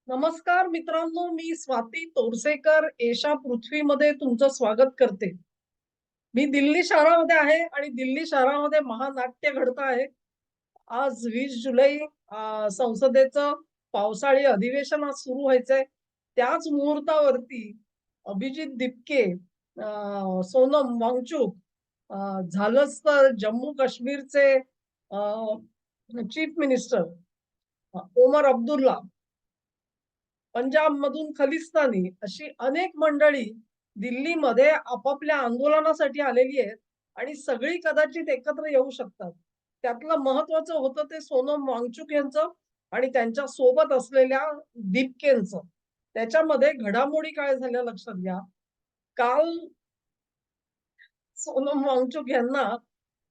नमस्कार मित्रांनो, मी स्वाती तोरसेकर एशा पृथ्वीमध्ये तुमचं स्वागत करते. मी दिल्ली शहरामध्ये आहे आणि दिल्ली शहरामध्ये महानाट्य घडत आहे. आज 20 जुलै संसदेचं पावसाळी अधिवेशन आज सुरू व्हायचंय. त्याच मुहूर्तावरती अभिजित दिपके, सोनम वांगचुक, झालंच तर जम्मू काश्मीरचे चीफ मिनिस्टर ओमर अब्दुल्ला, पंजाबमधून खलिस्तानी अशी अनेक मंडळी दिल्लीमध्ये आपापल्या आंदोलनासाठी आलेली आहेत आणि सगळी कदाचित एकत्र येऊ शकतात. त्यातलं महत्वाचं होतं ते सोनम वांगचुक यांचं आणि त्यांच्या सोबत असलेल्या दीपकेंचं. त्याच्यामध्ये घडामोडी काय झाल्या लक्षात घ्या. काल सोनम वांगचुक यांना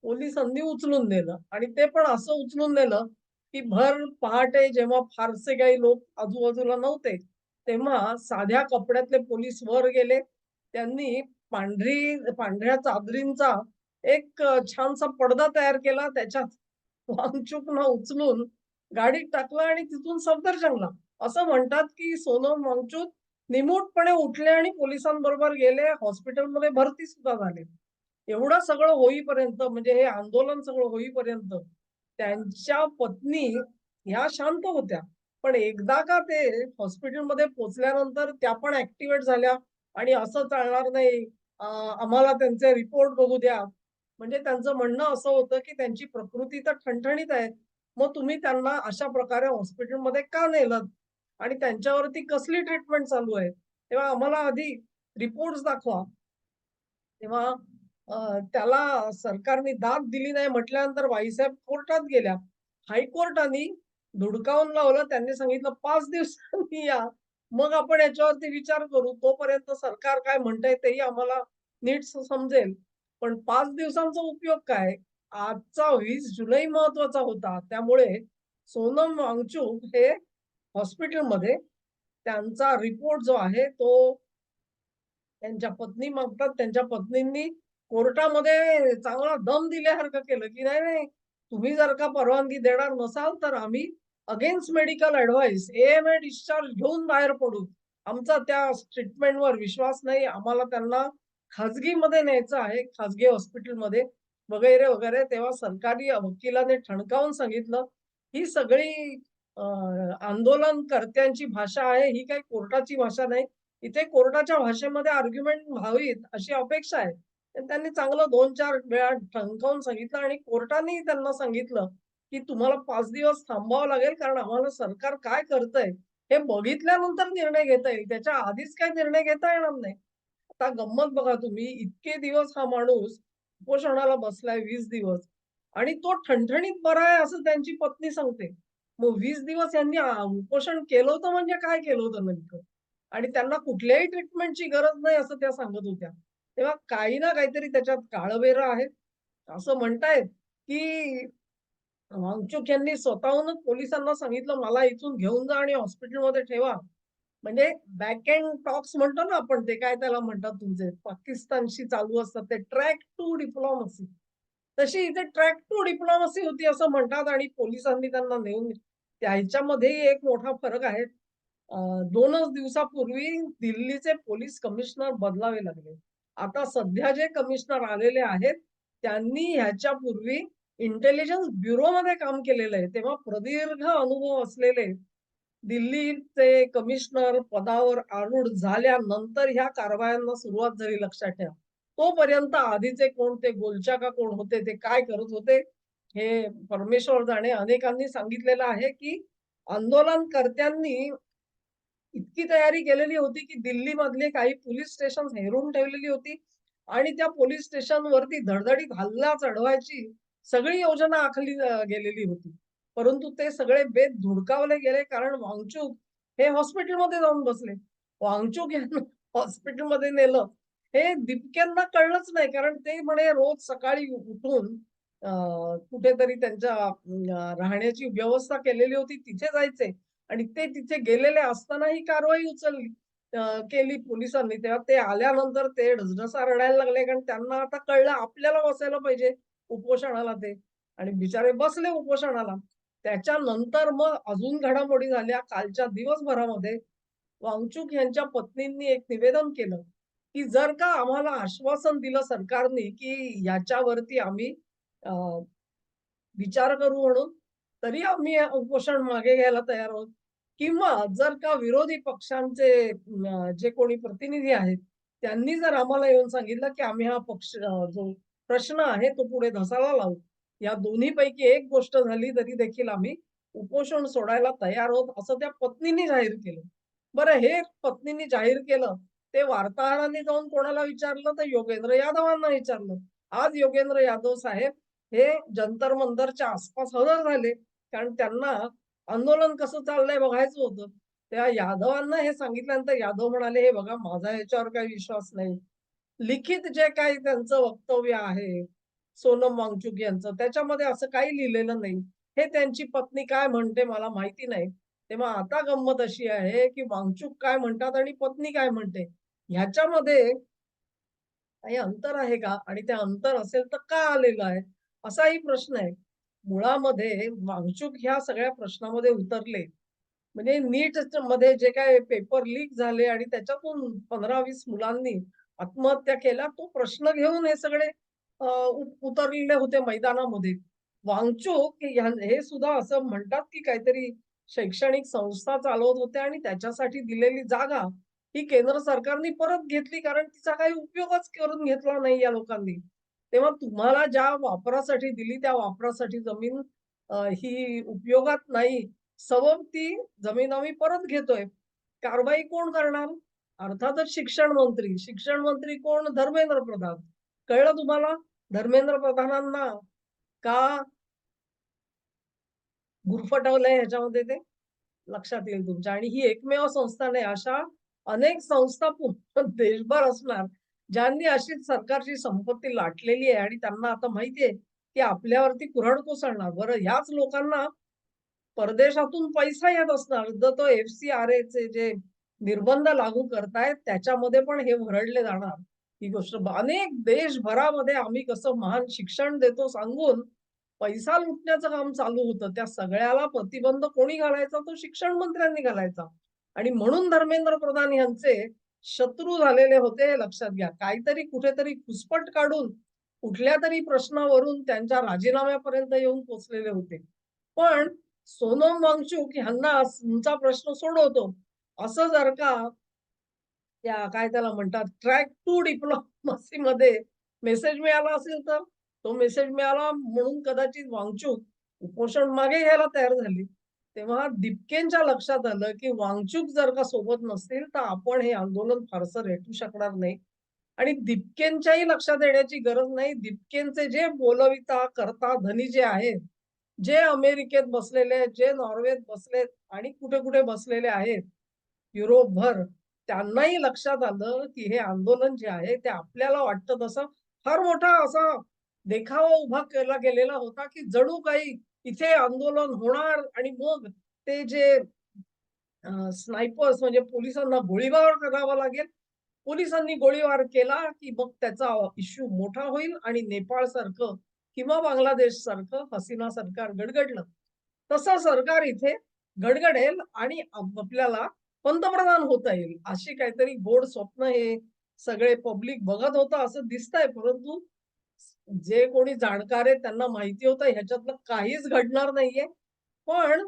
पोलिसांनी उचलून नेलं आणि ते पण असं उचलून नेलं, की भर पहाटे जेव्हा फारसे काही लोक आजूबाजूला नव्हते, तेव्हा साध्या कपड्यातले पोलीस वर गेले. त्यांनी पांढऱ्या चादरींचा एक छानसा पडदा तयार केला. त्याच्यात वांगचुकला उचलून गाडीत टाकलं आणि तिथून सफदरजंगला. असं म्हणतात, की सोनम वांगचुक निमूटपणे उठले आणि पोलिसांबरोबर गेले. हॉस्पिटलमध्ये भरती सुद्धा झाले. एवढं सगळं होईपर्यंत म्हणजे हे आंदोलन सगळं होईपर्यंत त्यांच्या पत्नी ह्या शांत होत्या. पण एकदा का ते हॉस्पिटलमध्ये पोहोचल्यानंतर त्या पण ॲक्टिव्हेट झाल्या आणि असं चालणार नाही, आम्हाला त्यांचे रिपोर्ट बघू द्या. म्हणजे त्यांचं म्हणणं असं होतं, की त्यांची प्रकृती तर ठणठणीत आहे. मग तुम्ही त्यांना अशा प्रकारे हॉस्पिटलमध्ये का नेलत? आणि त्यांच्यावरती कसली ट्रीटमेंट चालू आहे? तेव्हा आम्हाला आधी रिपोर्ट्स दाखवा. तेव्हा त्याला सरकारने दाद दिली नाही म्हटल्यानंतर बाईसाहेब कोर्टात गेल्या. हायकोर्टाने धुडकावून लावलं. त्यांनी सांगितलं 5 दिवसांनी या. मग आपण याच्यावरती विचार करू. तोपर्यंत सरकार काय म्हणतंय तेही आम्हाला नीट समजेल. पण 5 दिवसांचा उपयोग काय? आजचा 20 जुलै महत्वाचा होता. त्यामुळे सोनम वांगचुक हे हॉस्पिटलमध्ये त्यांचा रिपोर्ट जो आहे तो त्यांच्या पत्नी मागतात. त्यांच्या पत्नींनी कोर्टामध्ये चांगला दम दिल्यासारखं केलं, की नाही, नाही, तुम्ही जर का परवानगी देणार नसाल, तर आम्ही against medical advice AMA discharge घेऊन बाहेर पडू. आमचा त्या ट्रीटमेंटवर विश्वास नाही. आम्हाला त्यांना खाजगीमध्ये न्यायचं आहे, खाजगी हॉस्पिटलमध्ये वगैरे, वगैरे. तेव्हा सरकारी वकिलाने ठणकावून सांगितलं, ही सगळी अ, आंदोलनकर्त्यांची भाषा आहे, ही काही कोर्टाची भाषा नाही. इथे कोर्टाच्या भाषेमध्ये आर्ग्युमेंट व्हावीत अशी अपेक्षा आहे. तर त्यांनी चांगलं 2-4 वेळा ठणकावून सांगितलं आणि कोर्टानेही त्यांना सांगितलं, की तुम्हाला 5 दिवस थांबावं लागेल कारण आम्हाला सरकार काय करतंय हे बघितल्यानंतर निर्णय घेता येईल. त्याच्या आधीच काही निर्णय घेता येणार नाही. आता गंमत बघा तुम्ही इतके दिवस हा माणूस उपोषणाला बसलाय 20 दिवस आणि तो ठणठणीत बरा आहे असं त्यांची पत्नी सांगते. मग 20 दिवस यांनी उपोषण केलं होतं म्हणजे काय केलं होतं नेमकं? आणि त्यांना कुठल्याही ट्रीटमेंटची गरज नाही असं त्या सांगत होत्या. तेव्हा काही ना काहीतरी त्याच्यात काळबेरं आहे. असं म्हणतायत, की वांगचुक यांनी स्वतःहूनच पोलिसांना सांगितलं, "मला इथून घेऊन जा आणि हॉस्पिटलमध्ये ठेवा." म्हणजे बॅक एंड टॉक्स म्हणतो ना आपण, ते काय त्याला म्हणतात तुमचे पाकिस्तानशी चालू असतात ते ट्रॅक टू डिप्लोमसी. तशी इथे ट्रॅक टू डिप्लोमसी होती असं म्हणतात आणि पोलिसांनी त्यांना नेऊन त्याच्यामध्येही एक मोठा फरक आहे. 2च दिवसापूर्वी दिल्लीचे पोलीस कमिशनर बदलावे लागले. आता सध्या जे कमिशनर आलेले आहेत, त्यांनी ह्याच्यापूर्वी इंटेलिजन्स ब्युरोमध्ये काम केलेलं आहे. तेव्हा प्रदीर्घ अनुभव असलेले दिल्लीचे कमिशनर पदावर आरूढ झाल्यानंतर ह्या कारवायांना सुरुवात झाली लक्षात ठेवा. तोपर्यंत आधीचे कोण ते गोलचाका कोण होते, ते काय करत होते, हे परमेश्वर जाणे. अनेकांनी सांगितलेलं आहे, की आंदोलनकर्त्यांनी इतकी तयारी केलेली होती, की दिल्लीमधले काही पोलिस स्टेशन हेरून ठेवलेली होती आणि त्या पोलिस स्टेशनवरती धडधडीत हल्ला चढवायची सगळी योजना आखली गेलेली होती. परंतु ते सगळे बेत धुडकावले गेले कारण वांगचूक हे हॉस्पिटलमध्ये जाऊन बसले. वांगचूक यांना हॉस्पिटलमध्ये नेलं. हे दीपक्यांना कळलंच नाही कारण ते म्हणे रोज सकाळी उठून कुठेतरी त्यांच्या राहण्याची व्यवस्था केलेली होती तिथे जायचे. आणि ते तिथे गेलेले असताना ही कारवाई केली पोलिसांनी. तेव्हा ते आल्यानंतर ते ढसढसा रडायला लागले, कारण त्यांना आता कळलं आपल्याला बसायला पाहिजे उपोषणाला ते आणि बिचारे बसले उपोषणाला. त्याच्यानंतर मग अजून घडामोडी झाल्या. कालच्या दिवसभरामध्ये वांगचूक यांच्या पत्नींनी एक निवेदन केलं, की जर का आम्हाला आश्वासन दिलं सरकारने, की याच्यावरती आम्ही अ, विचार करू म्हणून, तरी आम्ही उपोषण मागे घ्यायला तयार आहोत. किंवा जर का विरोधी पक्षांचे जे कोणी प्रतिनिधी आहेत, त्यांनी जर आम्हाला येऊन सांगितलं, की आम्ही हा जो प्रश्न आहे तो पुढे धसायला लावू. या दोन्हीपैकी एक गोष्ट झाली तरी देखील आम्ही उपोषण सोडायला तयार आहोत, असं त्या पत्नींनी जाहीर केलं. बरं हे पत्नींनी जाहीर केलं, ते वार्ताहरांनी जाऊन कोणाला विचारलं, तर योगेंद्र यादवांना विचारलं. आज योगेंद्र यादव साहेब हे जंतर मंतरच्या आसपास हजर झाले. कारण त्यांना आंदोलन कसं चाललंय बघायचं होतं. त्या यादवांना हे सांगितल्यानंतर यादव म्हणाले, "हे बघा माझा याच्यावर काही विश्वास नाही." लिखित जे काही त्यांचं वक्तव्य आहे, सोनम वांगचुक यांचं, त्याच्यामध्ये असं काही लिहिलेलं नाही. हे त्यांची पत्नी काय म्हणते मला माहिती नाही. तेव्हा आता गंमत अशी आहे, की वांगचुक काय म्हणतात आणि पत्नी काय म्हणते, ह्याच्यामध्ये काही अंतर आहे का? आणि ते अंतर असेल तर का आलेलं आहे? असाही प्रश्न आहे. मुळामध्ये वांगचूक ह्या सगळ्या प्रश्नामध्ये उतरले. म्हणजे नीटमध्ये जे काही पेपर लीक झाले आणि त्याच्यातून 15-20 मुलांनी आत्महत्या केल्या, तो प्रश्न घेऊन हे सगळे उतरलेले होते मैदानामध्ये. वांगचूक हे सुद्धा असं म्हणतात, की काहीतरी शैक्षणिक संस्था चालवत होत्या आणि त्याच्यासाठी दिलेली जागा ही केंद्र सरकारने परत घेतली कारण तिचा काही उपयोगच करून घेतला नाही या लोकांनी. तेव्हा तुम्हाला ज्या वापरासाठी दिली त्या वापरासाठी जमीन ही उपयोगात नाही. सबब ती जमीन आम्ही परत घेतोय. कारवाई कोण करणार? अर्थातच शिक्षण मंत्री. शिक्षण मंत्री कोण? धर्मेंद्र प्रधान. कळलं तुम्हाला? धर्मेंद्र प्रधानांना का गुरफटवलंय ह्याच्यामध्ये ते? लक्षात येईल तुमच्या आणि ही एकमेव संस्था नाही, अशा अनेक संस्था पूर्ण देशभर असणार, ज्यांनी अशीच सरकारची संपत्ती लाटलेली आहे आणि त्यांना आता माहिती आहे, की आपल्यावरती कुऱ्हाड कोसळणार. बरं ह्याच लोकांना परदेशातून पैसा येत असणार. तर तो एफ-सी-आर-एचे जे निर्बंध लागू करतायत, त्याच्यामध्ये पण हे भरडले जाणार. ही गोष्ट अनेक देशभरामध्ये आम्ही कसं महान शिक्षण देतो सांगून पैसा लुटण्याचं काम चालू होतं. त्या सगळ्याला प्रतिबंध कोणी घालायचा? तो शिक्षण मंत्र्यांनी घालायचा. आणि म्हणून धर्मेंद्र प्रधान यांचे शत्रू झालेले होते हे लक्षात घ्या. काहीतरी कुठेतरी घुसपट काढून कुठल्यातरी प्रश्नावरून त्यांच्या राजीनाम्यापर्यंत येऊन पोहोचलेले होते. पण सोनम वांगचूक ह्यांना तुमचा प्रश्न सोडवतो. असं जर का त्या काय त्याला म्हणतात ट्रॅक टू डिप्लोमसीमध्ये मेसेज मिळाला असेल तर? तो मेसेज मिळाला म्हणून कदाचित वांगचूक उपोषण मागे घ्यायला तयार झाली. तेव्हा दिपकेंच्या लक्षात आलं, की वांगचूक जर का सोबत नसतील, तर आपण हे आंदोलन फारसं रेटू शकणार नाही. आणि दिपकेंच्याही लक्षात येण्याची गरज नाही. दिपकेंचे जे बोलविता, करता धनी जे आहेत, जे अमेरिकेत बसलेले आहेत, जे नॉर्वेत बसलेत आणि कुठे-कुठे बसलेले आहेत युरोपभर, त्यांनाही लक्षात आलं, की हे आंदोलन जे आहे ते आपल्याला वाटतं तसं फार मोठा असा देखावा उभा केला गेलेला होता, की जणू काही इथे आंदोलन होणार आणि मग ते जे स्नायपर्स म्हणजे पोलिसांना गोळीबार करावा लागेल. पोलिसांनी गोळीबार केला, की मग त्याचा इश्यू मोठा होईल आणि नेपाळसारखं किंवा बांगलादेशसारखं हसीना सरकार गडगडलं. तसं सरकार इथे गडगडेल आणि आपल्याला पंतप्रधान होता येईल. अशी काहीतरी गोड स्वप्न हे सगळे पब्लिक बघत होतं असं दिसतंय. परंतु जे कोणी जाणकार आहेत त्यांना माहिती होतं ह्याच्यातलं काहीच घडणार नाहीये. पण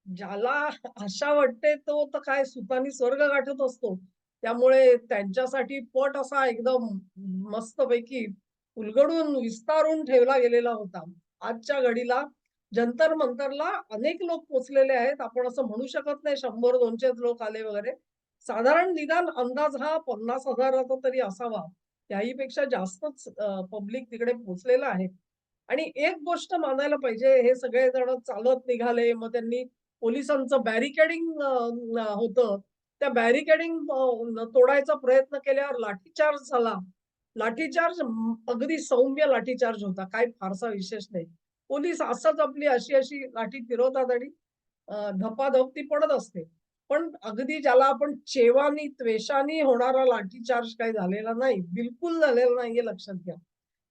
ज्याला आशा वाटते तो तर काय सुतानी स्वर्ग गाठत असतो. त्यामुळे त्यांच्यासाठी पट असा एकदम मस्तपैकी उलगडून विस्तारून ठेवला गेलेला होता. आजच्या घडीला जंतर मंतरला अनेक लोक पोहोचलेले आहेत. आपण असं म्हणू शकत नाही 100-200 लोक आले वगैरे. साधारण निदान अंदाज हा 50,000 चा तरी असावा. त्याहीपेक्षा जास्तच पब्लिक तिकडे पोहोचलेलं आहे. आणि एक गोष्ट मानायला पाहिजे, हे सगळे जण चालत निघाले. मग त्यांनी पोलिसांचं बॅरिकेडिंग होतं. त्या बॅरिकेडिंग तोडायचा प्रयत्न केल्यावर लाठीचार्ज झाला. लाठीचार्ज अगदी सौम्य लाठीचार्ज होता. काही फारसा विशेष नाही. पोलीस असंच आपली अशी-अशी लाठी फिरवतात आणि धपाधप ती पडत असते. पण अगदी ज्याला आपण चेवानी, त्वेषाने होणारा लाठीचार्ज काही झालेला नाही. बिलकुल झालेला नाही हे लक्षात घ्या.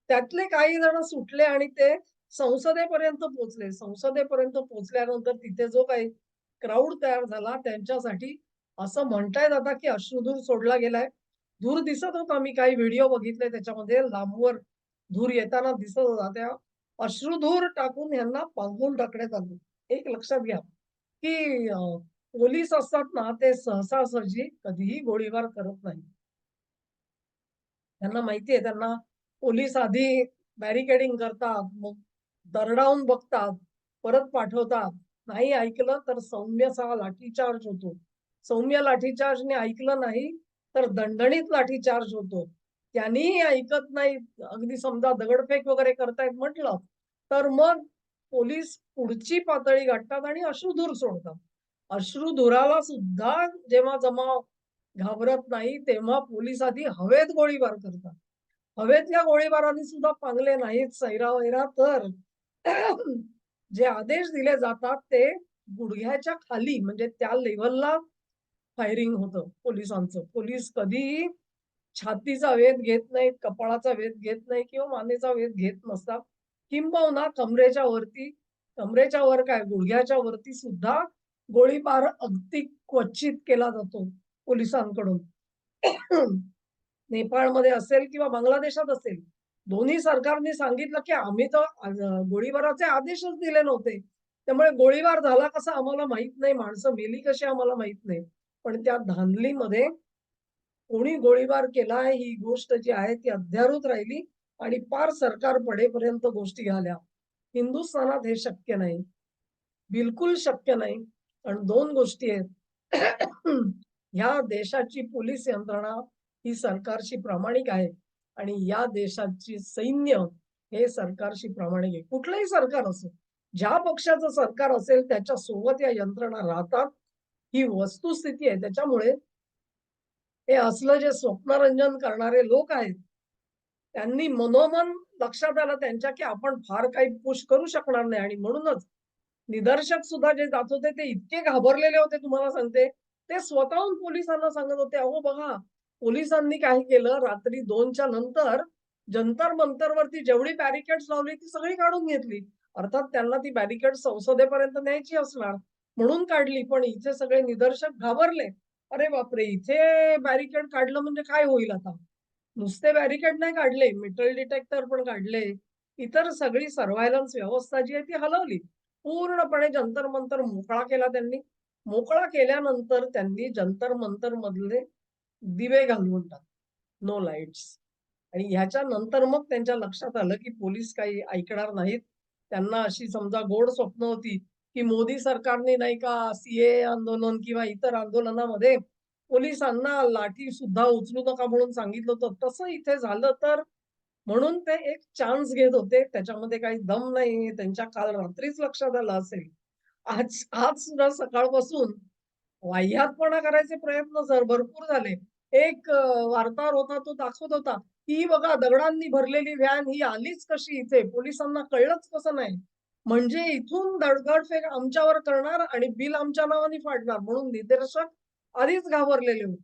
त्यातले काही जण सुटले आणि ते संसदेपर्यंत पोहोचले. संसदेपर्यंत पोहोचल्यानंतर तिथे जो काही क्राउड तयार झाला त्यांच्यासाठी असं म्हणता येत की अश्रुधूर सोडला गेलाय. धूर दिसत होता. मी काही व्हिडिओ बघितले त्याच्यामध्ये लांबवर धूर येताना दिसत होता. त्या अश्रुधूर टाकून ह्यांना पांगवून टाकण्यात आलं. एक लक्षात घ्या, की पोलीस असतात ना, ते सहजासहजी कधीही गोळीबार करत नाही. त्यांना माहिती आहे त्यांना पोलीस आधी बॅरिकेडिंग करतात, मग दरडावून बघतात, परत पाठवतात. नाही ऐकलं तर सौम्यचा लाठीचार्ज होतो. सौम्य लाठीचार्जने ऐकलं नाही तर दणदणीत लाठीचार्ज होतो. त्यांनीही ऐकत नाहीत, अगदी समजा दगडफेक वगैरे करतायत म्हटलं, तर मग पोलीस पुढची पातळी गाठतात आणि अश्रुधूर सोडतात. अश्रुधुराला सुद्धा जेव्हा जमाव घाबरत नाही, तेव्हा पोलीस आधी हवेत गोळीबार करतात. हवेतल्या गोळीबाराने सुद्धा पांगले नाहीत सैरावैरा तर जे आदेश दिले जातात ते गुडघ्याच्या खाली म्हणजे त्या लेव्हलला फायरिंग होतं पोलिसांचं. पोलीस कधीही छातीचा वेध घेत नाहीत, कपाळाचा वेध घेत नाही किंवा मानेचा वेध घेत नसतात. किंबहुना कमरेच्या वर काय गुडघ्याच्या वरती सुद्धा गोळीबार अगदी क्वचित केला जातो पोलिसांकडून. नेपाळमध्ये असेल किंवा बांगलादेशात असेल, दोन्ही सरकारने सांगितलं, की आम्ही तर गोळीबाराचे आदेशच दिले नव्हते. त्यामुळे गोळीबार झाला कसा आम्हाला माहीत नाही, माणसं मेली कशी आम्हाला माहीत नाही. पण त्या धांदलीमध्ये कोणी गोळीबार केलाय ही गोष्ट जी आहे ती अध्यारूत राहिली आणि पार सरकार पडेपर्यंत गोष्टी झाल्या. हिंदुस्थानात हे शक्य नाही. बिलकुल शक्य नाही. कारण 2 गोष्टी आहेत. ह्या देशाची पोलीस यंत्रणा ही सरकारशी प्रामाणिक आहे आणि या देशाची सैन्य हे सरकारशी प्रामाणिक आहे. कुठलंही सरकार असो, ज्या पक्षाचं सरकार असेल त्याच्यासोबत या यंत्रणा राहतात. ही वस्तुस्थिती आहे. त्याच्यामुळे हे असलं जे स्वप्नरंजन करणारे लोक आहेत, त्यांनी मनोमन लक्षात आलं त्यांच्या, की आपण फार काही पुश करू शकणार नाही आणि म्हणूनच निदर्शक सुद्धा जे जात होते ते इतके घाबरलेले होते तुम्हाला सांगते. ते स्वतःहून पोलिसांना सांगत होते, "अहो बघा, पोलिसांनी काय केलं रात्री 2च्या नंतर जंतर मंतरवरती जेवढी बॅरिकेड्स लावली ती सगळी काढून घेतली." अर्थात त्यांना ती बॅरिकेड संसदेपर्यंत न्यायची असणार म्हणून काढली. पण इथे सगळे निदर्शक घाबरले. अरे बापरे! इथे बॅरिकेड काढलं म्हणजे काय होईल आता? नुसते बॅरिकेड नाही काढले, मेटल डिटेक्टर पण काढले. इतर सगळी सर्व्हायलन्स व्यवस्था जी आहे ती हलवली. पूर्णपणे जंतर मंतर मोकळा केला त्यांनी. मोकळा केल्यानंतर त्यांनी जंतर मंतर मधले दिवे घालवून टाकले. No lights. आणि ह्याच्यानंतर मग त्यांच्या लक्षात आलं, की पोलीस काही ऐकणार नाहीत. त्यांना अशी समजा गोड स्वप्न होती, की मोदी सरकारने नाही का आंदोलन किंवा इतर आंदोलनामध्ये पोलिसांना लाठी सुद्धा उचलू नका म्हणून सांगितलं होतं. तसं इथे झालं तर म्हणून ते एक चान्स घेत होते. त्याच्यामध्ये काही दम नाही. त्यांच्या काल रात्रीच लक्षात आलं असेल. आज आज सुद्धा सकाळपासून वाह्यातपणा करायचे प्रयत्न सर भरपूर झाले. एक वार्ताहर होता तो दाखवत होता, "ही बघा दगडांनी भरलेली व्हॅन ही आलीच कशी इथे? पोलिसांना कळलंच कसं नाही?" म्हणजे इथून दगडफेक आमच्यावर करणार आणि बिल आमच्या नावाने फाडणार म्हणून निदर्शक आधीच घाबरलेले होते.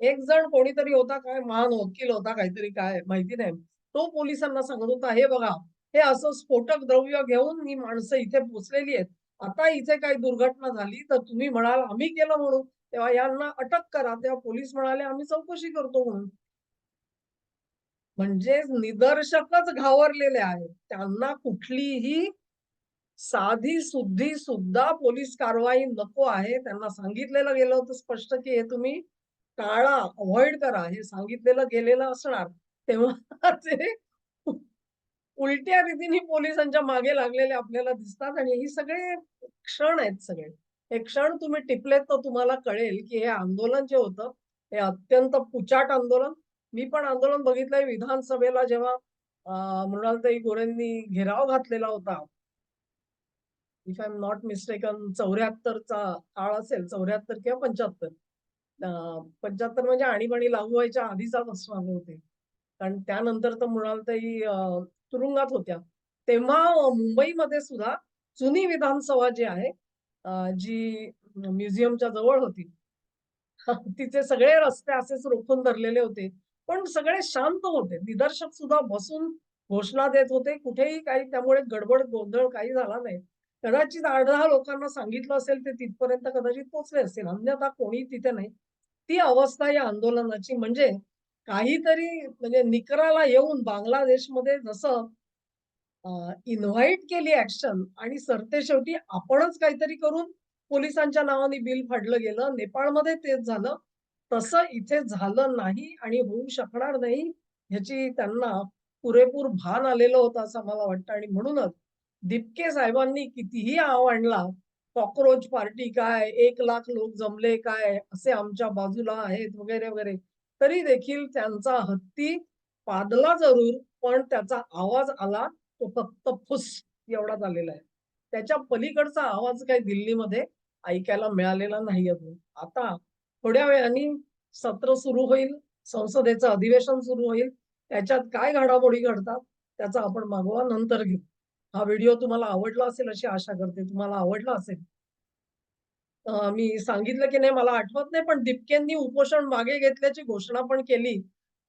एक जण कोणीतरी होता काय महान वकील होता काहीतरी काय माहिती नाही. तो पोलिसांना सांगत होता, "हे बघा, हे असं स्फोटक द्रव्य घेऊन ही माणसं इथे पोहोचलेली आहेत. आता इथे काही दुर्घटना झाली तर तुम्ही म्हणाल आम्ही केलं म्हणून, तेव्हा यांना अटक करा." तेव्हा पोलीस म्हणाले, "आम्ही चौकशी करतो म्हणून." म्हणजे निदर्शकच घाबरलेले आहेत. त्यांना कुठलीही साधी-सुद्धी सुद्धा पोलीस कारवाई नको आहे. त्यांना सांगितलेलं गेलं होतं स्पष्ट, की हे तुम्ही टाळा, अव्हॉइड करा. हे सांगितलेलं गेलेलं असणार. तेव्हा ते उलट्या रीतीने पोलिसांच्या मागे लागलेले आपल्याला दिसतात आणि हे सगळे क्षण आहेत सगळे. हे क्षण तुम्ही टिपलेत तर तुम्हाला कळेल, की हे आंदोलन जे होतं, हे अत्यंत पुचाट आंदोलन. मी पण आंदोलन बघितलंय विधानसभेला जेव्हा मृणालताई गोरेंनी घेराव घातलेला होता. If I am not mistaken 74चा काळ असेल 74 किंवा 75. 75 म्हणजे आणीबाणी लागू व्हायच्या आधीचाच असणार बहुतेक. कारण त्यानंतर तर मृणालताई तुरुंगात होत्या. तेव्हा मुंबईमध्ये सुद्धा जुनी विधानसभा जी आहे जी म्युझियमच्या जवळ होती. तिचे सगळे रस्ते असेच रोखून धरलेले होते. पण सगळे शांत होते. निदर्शक सुद्धा बसून घोषणा देत होते. कुठेही काही त्यामुळे गडबड, गोंधळ काही झाला नाही. कदाचित 8-10 लोकांना सांगितलं असेल, ते तिथपर्यंत कदाचित पोहोचले असतील. अन्यथा कोणी तिथे नाही. ती अवस्था या आंदोलनाची म्हणजे काहीतरी म्हणजे निकराला येऊन बांगलादेशमध्ये जसं इन्व्हाईट केली ॲक्शन आणि सरतेशेवटी आपणच काहीतरी करून पोलिसांच्या नावाने बिल फाडलं गेलं. नेपाळमध्ये तेच झालं. तसं इथे झालं नाही आणि होऊ शकणार नाही ह्याची त्यांना पुरेपूर भान आलेलं होतं असं मला वाटतं आणि म्हणूनच दिपके साहेबांनी कितीही आव आणला, कॉकरोच पार्टी काय, 1,00,000 लोक जमले काय, असे आमच्या बाजूला आहेत वगैरे, वगैरे. तरी देखील त्यांचा हत्ती पादला जरूर, पण त्याचा आवाज आला तो फक्त फुस एवढाच आलेला आहे. त्याच्या पलीकडचा आवाज काही दिल्लीमध्ये ऐकायला मिळालेला नाही अजून. आता थोड्या वेळाने सत्र सुरू होईल, संसदेचं अधिवेशन सुरू होईल. त्याच्यात काय घडामोडी घडतात, त्याचा आपण मागोवा नंतर घेऊ. हा व्हिडिओ तुम्हाला आवडला असेल अशी आशा करते. तुम्हाला आवडला असेल मी सांगितलं की नाही मला आठवत नाही, पण दिपकेंनी उपोषण मागे घेतल्याची घोषणा पण केली,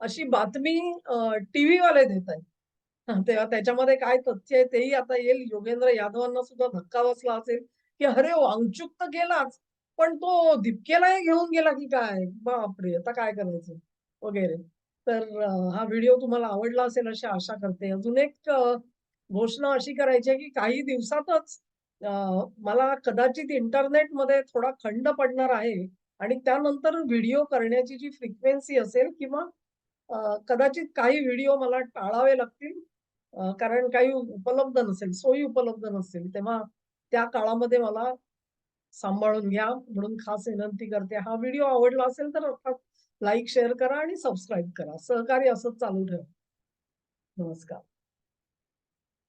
अशी बातमी टीव्हीवाले देतायत. हां, तेव्हा त्याच्यामध्ये काय तथ्य आहे तेही आता येईल. योगेंद्र यादवांना सुद्धा धक्का बसला असेल, की "अरे, वांगचूक तर गेलाच, पण तो दीपकेलाही घेऊन गेला की काय? बापरे! आता काय करायचं?" वगैरे. तर हा व्हिडिओ तुम्हाला आवडला असेल अशी आशा करते. अजून एक घोषणा अशी करायची आहे, की काही दिवसातच अ, मला कदाचित इंटरनेटमध्ये थोडा खंड पडणार आहे आणि त्यानंतर व्हिडिओ करण्याची जी फ्रिक्वेन्सी असेल किंवा कदाचित काही व्हिडिओ मला टाळावे लागतील. कारण काही उपलब्ध नसेल, सोयी उपलब्ध नसतील. तेव्हा त्या काळामध्ये मला सांभाळून घ्या म्हणून खास विनंती करते. हा व्हिडिओ आवडला असेल तर अर्थात लाईक, शेअर करा आणि सबस्क्राईब करा. सहकार्य असंच चालू ठेवा. नमस्कार.